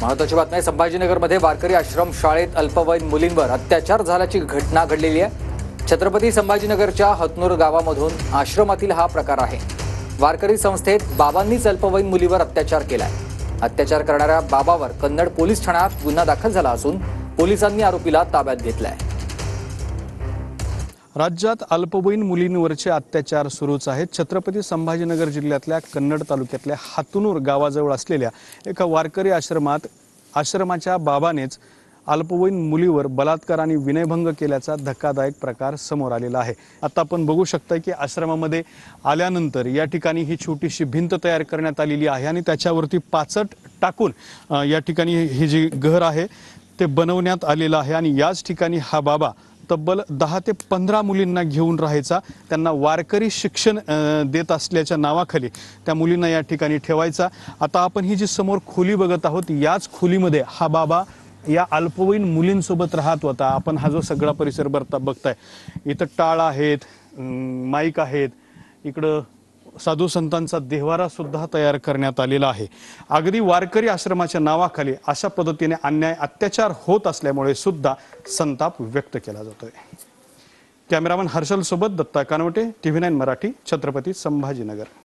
महत्त्वाची बातमी आहे, संभाजीनगरमध्ये वारकरी आश्रम शाळेत अल्पवयीन मुलींवर अत्याचार झाल्याची घटना घडलेली आहे। छत्रपती संभाजीनगरच्या हतनूर गावामधून आश्रमातील हा प्रकार आहे। वारकरी संस्थेत बाबांनीच अल्पवयीन मुलीवर अत्याचार केलाय। अत्याचार करणाऱ्या बाबावर कन्नड पोलीस ठाण्यात गुन्हा दाखल झाला असून पोलिसांनी आरोपीला ताब्यात घेतलाय। राज्यात अल्पवयीन मुलींवरचे अत्याचार सुरूच आहेत। छत्रपती संभाजीनगर जिल्ह्यातल्या कन्नड तालुक्यातल्या हतनूर गावाजवळ असलेल्या एका वारकरी आश्रमाच्या बाबानेच अल्पवयीन मुलीवर बलात्कार आणि विनयभंग केल्याचा धक्कादायक प्रकार समोर आलेला आहे। आता आपण बघू शकता की आश्रमामध्ये आल्यानंतर या ठिकाणी ही छोटीशी भिंत तयार करण्यात आलेली आहे आणि त्याच्यावरती पाचट टाकून या ठिकाणी हे जे घर आहे ते बनवण्यात आलेलं आहे आणि याच ठिकाणी हा बाबा तब्बल 10 ते 15 मुलींना घेऊन राहायचा। त्यांना वारकरी शिक्षण देत असल्याच्या नावाखाली त्या मुलींना या ठिकाणी ठेवायचा। आता आपण ही जी समोर खोली बघत आहोत याच खोलीमध्ये हा बाबा या अल्पवयीन मुलींसोबत राहत होता। आपण हा जो सगळा परिसर बघताय, इथं टाळ आहेत, माईक आहेत, इकडं साधू संतांचा देव्हारा सुद्धा तयार करण्यात आलेला आहे। अगदी वारकरी आश्रमाच्या नावाखाली अशा पद्धतीने अन्याय अत्याचार होत असल्यामुळे सुद्धा संताप व्यक्त केला जातोय। कॅमेरामन हर्षल सोबत दत्ता कानवटे, TV9 मराठी, छत्रपती संभाजीनगर।